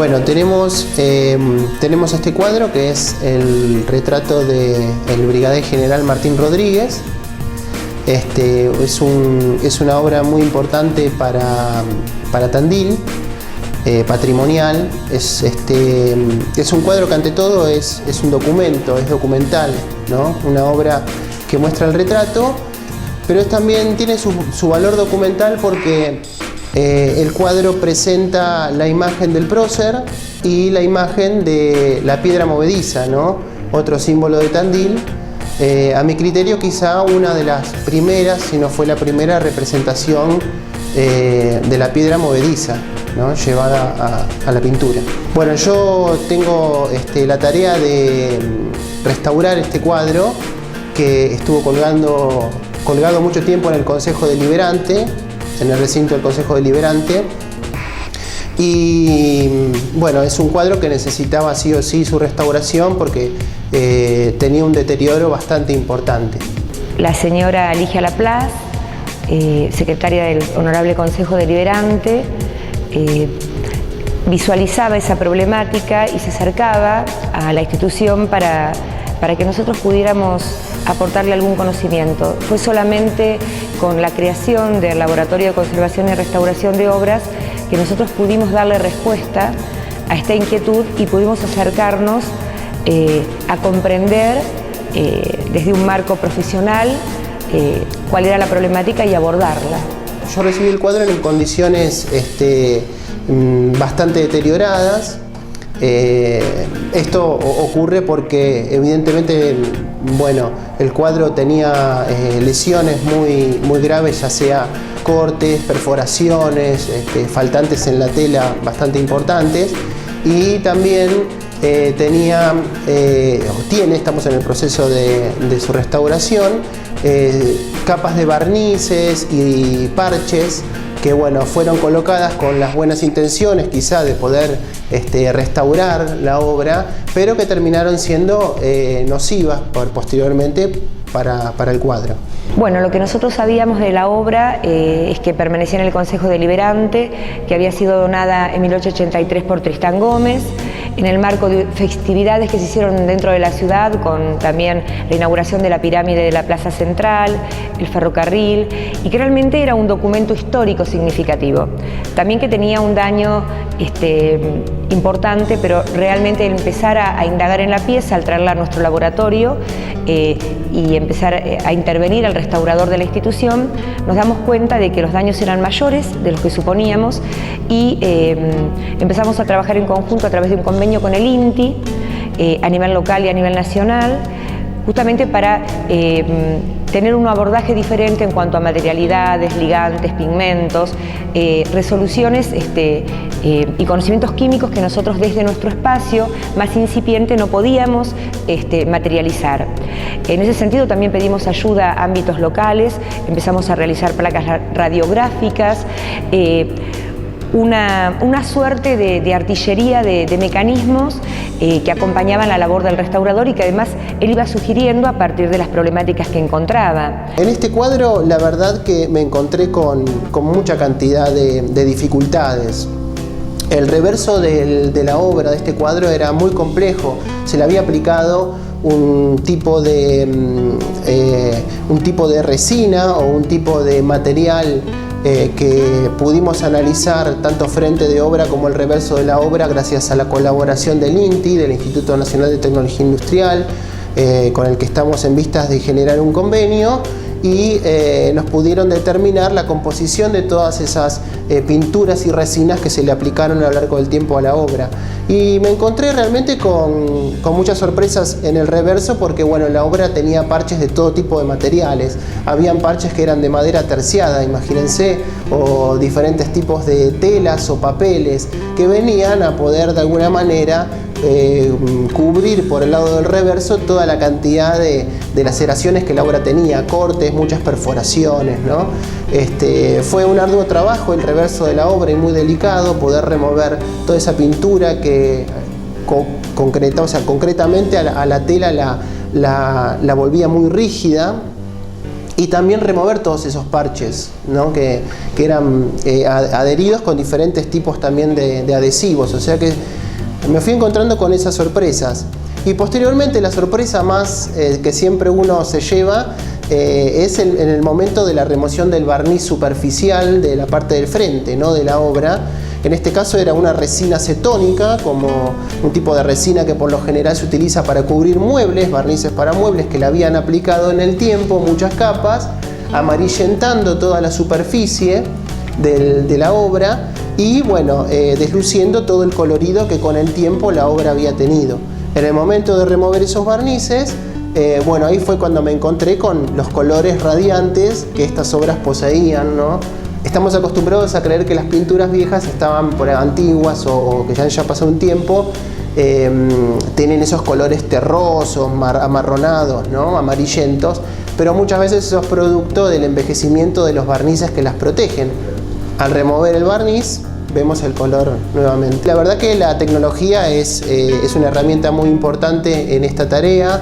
Bueno, tenemos este cuadro que es el retrato del brigadier general Martín Rodríguez. Es una obra muy importante para Tandil, patrimonial. Es un cuadro que ante todo es un documento, es documental, ¿no? Una obra que muestra el retrato, pero también tiene su valor documental porque el cuadro presenta la imagen del prócer y la imagen de la piedra movediza, ¿no? Otro símbolo de Tandil. A mi criterio, quizá una de las primeras, si no fue la primera representación de la piedra movediza, ¿no? Llevada a la pintura. Bueno, yo tengo la tarea de restaurar este cuadro que estuvo colgado mucho tiempo en el Consejo Deliberante, en el recinto del Consejo Deliberante. Y bueno, es un cuadro que necesitaba sí o sí su restauración porque tenía un deterioro bastante importante. La señora Ligia Laplace, secretaria del Honorable Consejo Deliberante, visualizaba esa problemática y se acercaba a la institución para que nosotros pudiéramos aportarle algún conocimiento. Fue solamente con la creación del Laboratorio de Conservación y Restauración de Obras que nosotros pudimos darle respuesta a esta inquietud y pudimos acercarnos a comprender desde un marco profesional cuál era la problemática y abordarla. Yo recibí el cuadro en condiciones bastante deterioradas. Esto ocurre porque evidentemente, bueno, el cuadro tenía lesiones muy graves, ya sea cortes, perforaciones, faltantes en la tela bastante importantes, y también estamos en el proceso de su restauración, capas de barnices y parches que bueno, fueron colocadas con las buenas intenciones quizá de poder restaurar la obra, pero que terminaron siendo nocivas posteriormente para el cuadro. Bueno, lo que nosotros sabíamos de la obra es que permanecía en el Consejo Deliberante, que había sido donada en 1883 por Tristán Gómez, en el marco de festividades que se hicieron dentro de la ciudad, con también la inauguración de la pirámide de la Plaza Central, el ferrocarril, y que realmente era un documento histórico significativo. También que tenía un daño importante, pero realmente empezar a indagar en la pieza, al traerla a nuestro laboratorio y empezar a intervenir al restaurador de la institución, nos damos cuenta de que los daños eran mayores de los que suponíamos y empezamos a trabajar en conjunto a través de un convenio con el INTI a nivel local y a nivel nacional, justamente para tener un abordaje diferente en cuanto a materialidades, ligantes, pigmentos, resoluciones y conocimientos químicos que nosotros desde nuestro espacio más incipiente no podíamos materializar. En ese sentido también pedimos ayuda a ámbitos locales, empezamos a realizar placas radiográficas, una suerte de artillería de mecanismos que acompañaban la labor del restaurador y que además él iba sugiriendo a partir de las problemáticas que encontraba. En este cuadro la verdad que me encontré con mucha cantidad de dificultades. El reverso de la obra de este cuadro era muy complejo, se le había aplicado un tipo de resina o un tipo de material que pudimos analizar tanto frente de obra como el reverso de la obra gracias a la colaboración del INTI, del Instituto Nacional de Tecnología Industrial, con el que estamos en vistas de generar un convenio, y nos pudieron determinar la composición de todas esas pinturas y resinas que se le aplicaron a lo largo del tiempo a la obra. Y me encontré realmente con muchas sorpresas en el reverso porque bueno, la obra tenía parches de todo tipo de materiales. Habían parches que eran de madera terciada, imagínense, o diferentes tipos de telas o papeles que venían a poder de alguna manera cubrir por el lado del reverso toda la cantidad de laceraciones que la obra tenía, cortes, muchas perforaciones, ¿no? Fue un arduo trabajo el reverso de la obra y muy delicado poder remover toda esa pintura que concretamente a la tela la volvía muy rígida. y también remover todos esos parches, ¿no? que eran adheridos con diferentes tipos también de adhesivos. O sea que me fui encontrando con esas sorpresas. Y posteriormente la sorpresa más que siempre uno se lleva es en el momento de la remoción del barniz superficial de la parte del frente, ¿no? de la obra. En este caso era una resina cetónica, como un tipo de resina que por lo general se utiliza para cubrir muebles, barnices para muebles, que le habían aplicado en el tiempo muchas capas, amarillentando toda la superficie de la obra y bueno, desluciendo todo el colorido que con el tiempo la obra había tenido. En el momento de remover esos barnices, bueno, ahí fue cuando me encontré con los colores radiantes que estas obras poseían, ¿no? Estamos acostumbrados a creer que las pinturas viejas estaban por antiguas o que ya haya pasado un tiempo, tienen esos colores terrosos, amarronados, ¿no? Amarillentos, pero muchas veces eso es producto del envejecimiento de los barnices que las protegen. Al remover el barniz, vemos el color nuevamente. La verdad que la tecnología es una herramienta muy importante en esta tarea.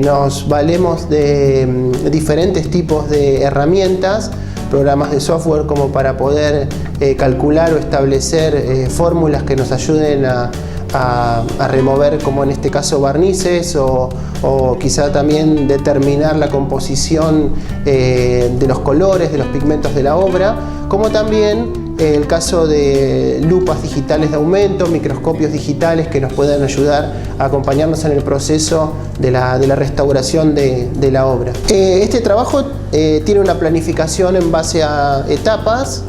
Nos valemos de diferentes tipos de herramientas, programas de software como para poder calcular o establecer fórmulas que nos ayuden a remover, como en este caso, barnices o quizá también determinar la composición de los colores, de los pigmentos de la obra, como también el caso de lupas digitales de aumento, microscopios digitales que nos pueden ayudar a acompañarnos en el proceso de la restauración de la obra. Este trabajo tiene una planificación en base a etapas.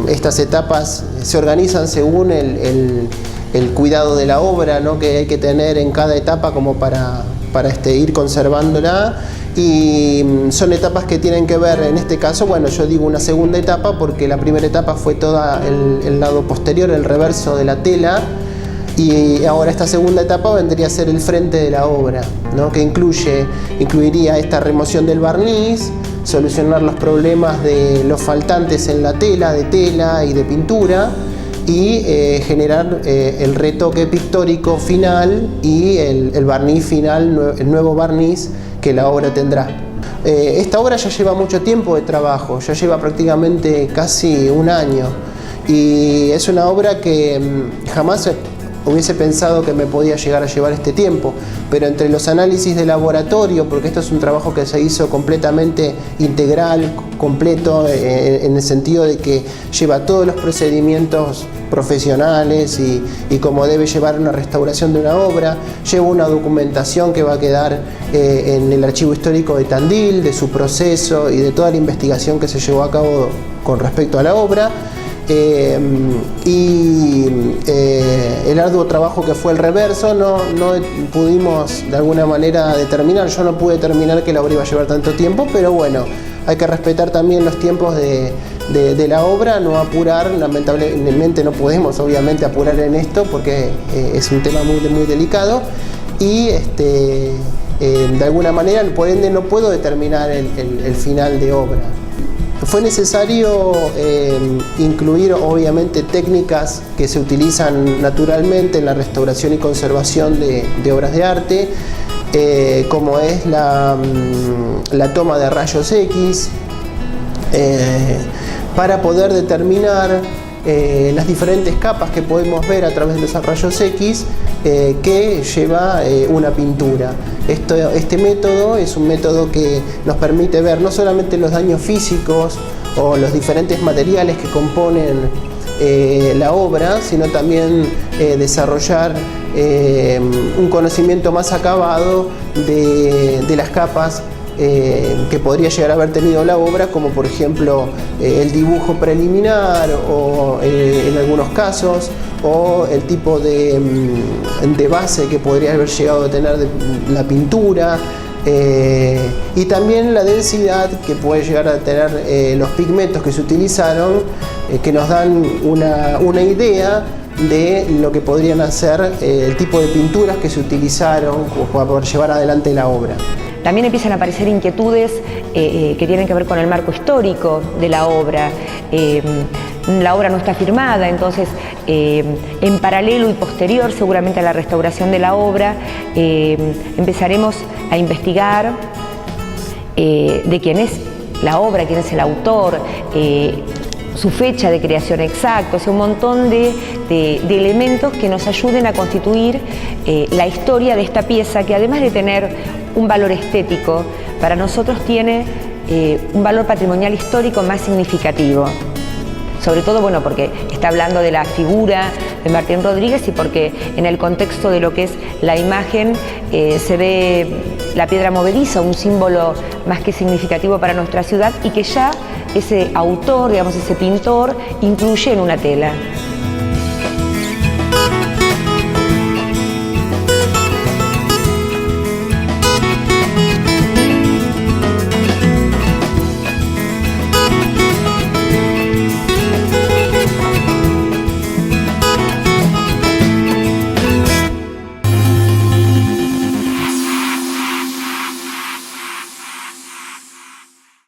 Estas etapas se organizan según el cuidado de la obra, ¿no? que hay que tener en cada etapa como para ir conservándola. Y son etapas que tienen que ver, en este caso, bueno, yo digo una segunda etapa porque la primera etapa fue toda el lado posterior, el reverso de la tela, y ahora esta segunda etapa vendría a ser el frente de la obra, ¿no? que incluiría esta remoción del barniz, solucionar los problemas de los faltantes en la tela, de tela y de pintura, y generar el retoque pictórico final y el barniz final, el nuevo barniz que la obra tendrá. Esta obra ya lleva mucho tiempo de trabajo, ya lleva prácticamente casi un año, y es una obra que jamás hubiese pensado que me podía llegar a llevar este tiempo, pero entre los análisis de laboratorio, porque esto es un trabajo que se hizo completamente integral, completo, en el sentido de que lleva todos los procedimientos profesionales y como debe llevar una restauración de una obra, lleva una documentación que va a quedar en el archivo histórico de Tandil, de su proceso y de toda la investigación que se llevó a cabo con respecto a la obra. El arduo trabajo que fue el reverso no pudimos de alguna manera determinar. Yo no pude determinar que la obra iba a llevar tanto tiempo, pero bueno, hay que respetar también los tiempos de la obra, no apurar. Lamentablemente no podemos obviamente apurar en esto porque es un tema muy delicado y de alguna manera, por ende, no puedo determinar el final de obra. Fue necesario incluir obviamente técnicas que se utilizan naturalmente en la restauración y conservación de obras de arte, como es la toma de rayos X, para poder determinar las diferentes capas que podemos ver a través de los rayos X que lleva una pintura. Este método es un método que nos permite ver no solamente los daños físicos o los diferentes materiales que componen la obra, sino también desarrollar un conocimiento más acabado de las capas que podría llegar a haber tenido la obra, como por ejemplo el dibujo preliminar o en algunos casos, o el tipo de base que podría haber llegado a tener la pintura, y también la densidad que puede llegar a tener los pigmentos que se utilizaron, que nos dan una idea de lo que podrían ser el tipo de pinturas que se utilizaron para poder llevar adelante la obra. También empiezan a aparecer inquietudes que tienen que ver con el marco histórico de la obra. La obra no está firmada, entonces en paralelo y posterior seguramente a la restauración de la obra empezaremos a investigar de quién es la obra, quién es el autor, su fecha de creación exacta, o sea, un montón de elementos que nos ayuden a constituir la historia de esta pieza, que además de tener un valor estético, para nosotros tiene un valor patrimonial histórico más significativo. Sobre todo, bueno, porque está hablando de la figura de Martín Rodríguez y porque en el contexto de lo que es la imagen se ve la piedra movediza, un símbolo más que significativo para nuestra ciudad y que ya ese autor, digamos, ese pintor, incluye en una tela.